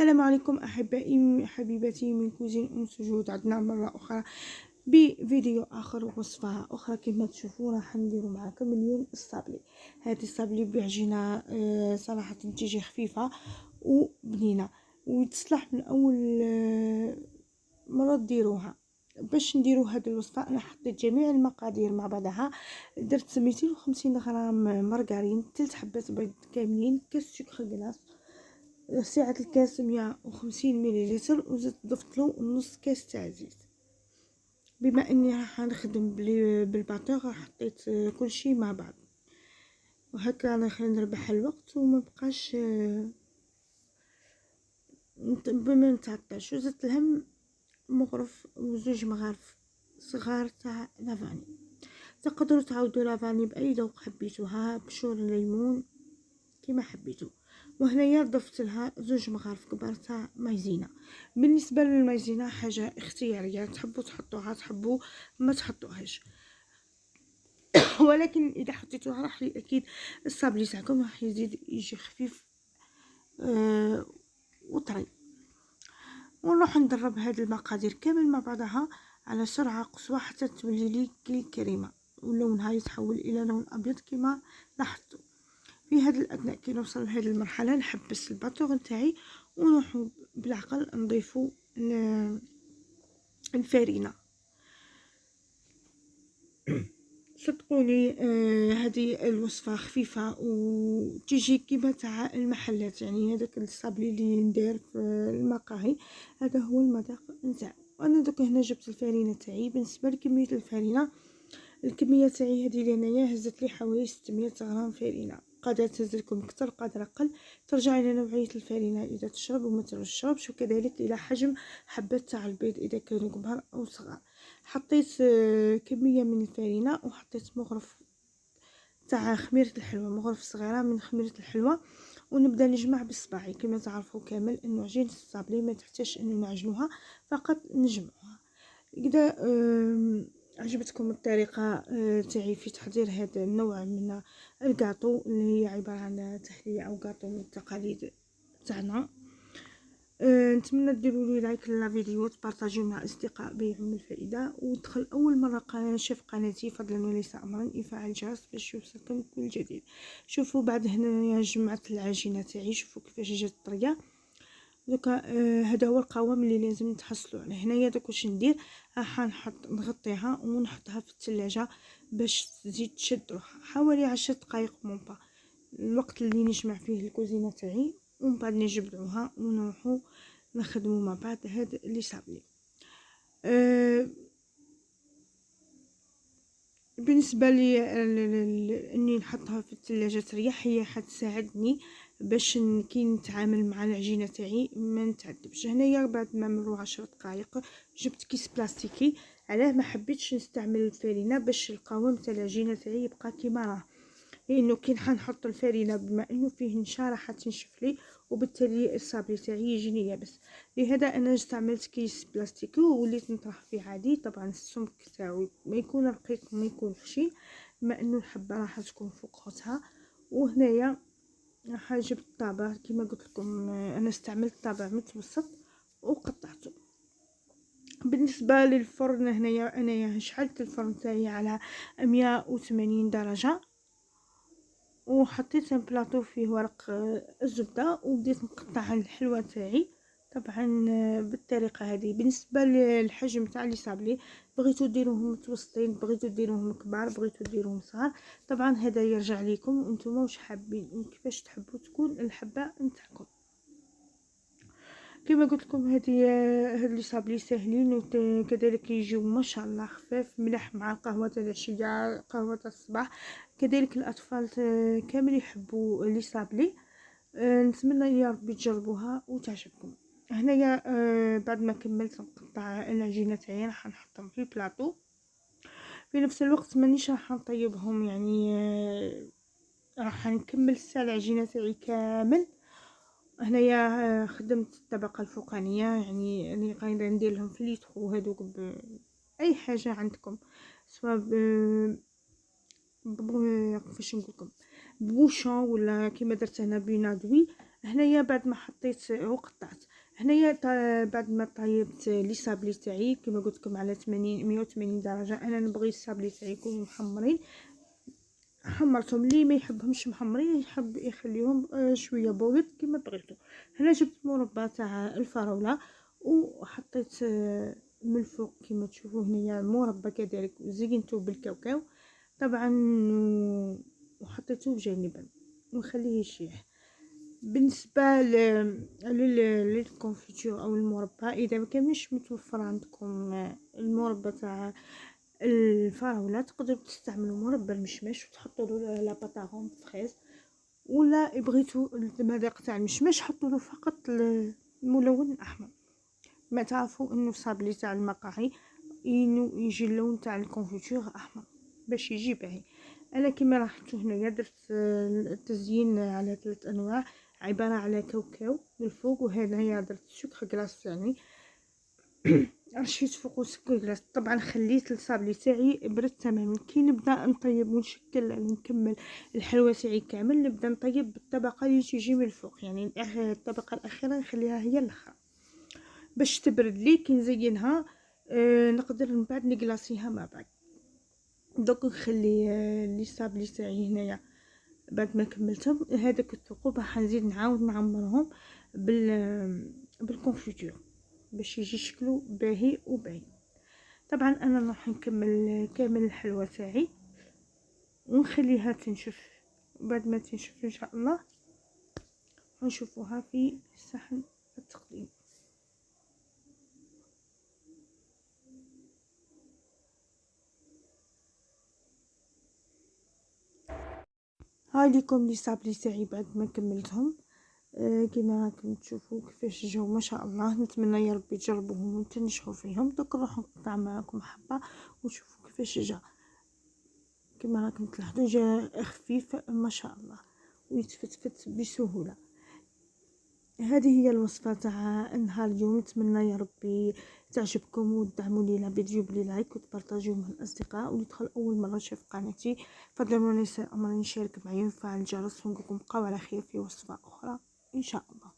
السلام عليكم احبائي حبيباتي من كوزين ام سجود. عدنا مره اخرى بفيديو اخر ووصفه اخرى. كما تشوفوا راح نديروا معكم اليوم الصابلي. هذه الصابلي بعجينه صراحه تجي خفيفه وبنينه وتصلح من اول مره ديروها. باش نديروا هذه الوصفه انا حطيت جميع المقادير مع بعضها. درت 250 غرام مارغرين، 3 حبات بيض كاملين، كاس سكر غلاس، سعة الكاس 150 مليلتر، وزدت ضفت له نص كاس تاع زيت. بما اني راح نخدم بالباتور حطيت كل شيء مع بعض، وهكا راح نربح الوقت وما بقاش بما نتعطش. وزدت لهم مغرف وزوج مغارف صغار تاع لافاني. تقدروا تعاودوا لافاني باي ذوق حبيتوها، بشور الليمون كما حبيتو. وهنايا ضفت لها زوج مغارف كبار تاع مايزينا. بالنسبه للمايزينا حاجه اختياريه، تحبوا تحطوها تحبوا ما تحطوهاش ولكن اذا حطيتوها راح اكيد الصابلي تاعكم راح يزيد يجي خفيف وطري. ونروح ندرب هذه المقادير كامل مع بعضها على سرعه قصوى حتى تولي لي كريمه ولونها يتحول الى لون ابيض كما لاحظتوا. في هذا الاثناء كي نوصل لهذه المرحله نحبس الباتور نتاعي ونروحوا بالعقل نضيفوا الفارينه. صدقوني هذه الوصفه خفيفه وتجي كيما تاع المحلات، يعني هذاك الصابلي اللي ندير في المقاهي هذا هو المذاق نتاعو. انا دوك هنا جبت الفارينه تاعي. بالنسبه لكميه الفارينه، الكميه تاعي هذه لهنايا هزت لي حوالي 600 غرام فارينه. قادر تهز لكم اكثر قادر اقل، ترجع الى نوعيه الفارينه اذا تشرب وما تشربش، وكذلك الى حجم حبات تاع البيض اذا كانوا كبار او صغار. حطيت كميه من الفارينه وحطيت مغرف تاع خميره الحلوى، مغرف صغيره من خميره الحلوى، ونبدا نجمع بصباعي. كما تعرفوا كامل انه عجينه الصابلي ما تحتاج انه نعجنوها، فقط نجمعوها. اذا عجبتكم الطريقه تاعي في تحضير هذا النوع من الكاطو اللي هي عباره عن تحليه او كاطو من التقاليد تاعنا، نتمنى ديروا لي لايك للفيديو، تبارطاجيو مع الاصدقاء بيعم الفائده، ودخل اول مره شاف قناتي فضلا وليس امرا يفعل الجرس باش يوصلكم كل جديد. شوفوا بعد هنا جمعت العجينه تاعي، شوفوا كيفاش جات طريه. دوكا هذا هو القوام اللي لازم تحصلوا عليه. هنايا دوك واش ندير، راح نحط نغطيها ونحطها في الثلاجه باش تزيد تشد روحها حوالي 10 دقائق مونبا، الوقت اللي نجمع فيه الكوزينه تاعي، ومن بعد نجبدوها ونروحوا نخدموا مع بعض هذا اللي صابلي. بالنسبه لي اني نحطها في الثلاجه تريح، هي حتساعدني باش كي نتعامل مع العجينه تاعي ما نتعذبش. هنايا بعد ما مروا 10 دقائق جبت كيس بلاستيكي. علاه ما حبيتش نستعمل الفارينه باش القوام تاع العجينه تاعي يبقى كيما راه، لانه كي نحط الفارينه بما انه فيه نشا راح تنشف لي وبالتالي الصابلي تاعي يجيني يابس. لهذا انا استعملت كيس بلاستيكي ووليت نطرح فيه عادي. طبعا السمك تاعو ما يكون رقيق وما يكون خشين، بما انه الحبه راح تكون فوق خوتها. وهنايا راح جبت طابع كما قلت لكم، انا استعملت طابع متوسط وقطعته. بالنسبه للفرن هنايا انايا شعلت الفرن تاعي على 180 درجه، وحطيت بلاطو فيه ورق الزبده، وبديت نقطع الحلوى تاعي طبعا بالطريقه هذه. بالنسبه للحجم تاع لي صابلي، بغيتو ديروهم متوسطين، بغيتو ديروهم كبار، بغيتو ديروهم صغار، طبعا هذا يرجع لكم نتوما واش حابين وكيفاش تحبوا تكون الحبه نتاعكم. كما قلت لكم هاد لي صابلي ساهلين وكذلك يجيو ما شاء الله خفاف ملح مع القهوه تاع العشيه، قهوه الصباح. كذلك الاطفال كامل يحبوا لي صابلي. نتمنى يا ربي تجربوها وتعجبكم. هنايا بعد ما كملت نقطع العجينه تاعي راح نحطهم في البلاطو. في نفس الوقت مانيش راح نطيبهم، يعني راح نكمل العجينه تاعي كامل. هنايا خدمت الطبقه الفوقانيه، يعني اللي قاعده ندير لهم في ليترو هذوك باي حاجه عندكم، سواء كيفاش نقول لكم بوشون ولا كيما درت هنا بنادوي. هنايا بعد ما حطيت وقطعت هنايا بعد ما طيبت لي صابلي تاعي كما قلت لكم على 180 درجه. انا نبغي الصابلي تاعي يكونوا محمرين، حمرتهم. اللي ما يحبهمش محمرين يحب يخليهم شويه بويض كما بغيتو. هنا جبت مربى تاع الفراوله وحطيت من الفوق كما تشوفوا هنايا مربى كذلك، زينته بالكاوكاو طبعا وحطيته بجانبا ونخليه يشيح. بالنسبه للكونفيتور او المربى، اذا ما كانش متوفر عندكم المربى تاع الفراوله تقدروا تستعملوا مربى المشماش وتحطوا له لا باتاغون فريز، ولا بغيتوا المذاق تاع المشماش حطوا له فقط الملون الاحمر. ما تعرفوا انه صابلي تاع المقاهي انه يجي اللون تاع الكونفيتور احمر باش يجي باهي. انا كما لاحظتوا هنايا درت التزيين على 3 انواع، عباره على كاوكاو من الفوق، وهنايا درت سكر كلاص يعني رشيت فوقو سكر كلاص. طبعا خليت الصابلي تاعي برد تماما. كي نبدا نطيب ونشكل نكمل الحلوى تاعي كامل، نبدا نطيب بالطبقه اللي تيجي من الفوق، يعني الطبقه الاخيره نخليها هي الاخرى باش تبرد لي. كي نزينها نقدر من بعد نكلاصيها مع بعض. دوك نخلي لي صابلي تاعي هنايا بعد ما كملتهم. هذاك الثقوب راح نزيد نعاود نعمرهم بالكونفيتور باش يجي شكله باهي وباهي. طبعا انا راح نكمل كامل الحلوى تاعي ونخليها تنشف. بعد ما تنشف ان شاء الله نشوفوها في صحن التقديم. هاي ليكم لي صابلي تاعي بعد ما كملتهم. كما راكم تشوفوا كيفاش جاو ما شاء الله. نتمنى يا ربي تجربوهم وتنجحوا فيهم. دوك نروح نقطع معكم حبه وتشوفوا كيفاش جا. كما راكم تلاحظوا جا خفيف ما شاء الله ويتفتفت بسهوله. هذه هي الوصفه تاع نهار اليوم. نتمنى يا ربي تعجبكم وتدعموا لي فيديو بلي لايك وتبارطاجيوه مع الاصدقاء. واللي يدخل اول مره يشوف قناتي فضلا وليس امرا يشارك معي ويفعل الجرس. ونقولكم بقاو على خير في وصفه اخرى ان شاء الله.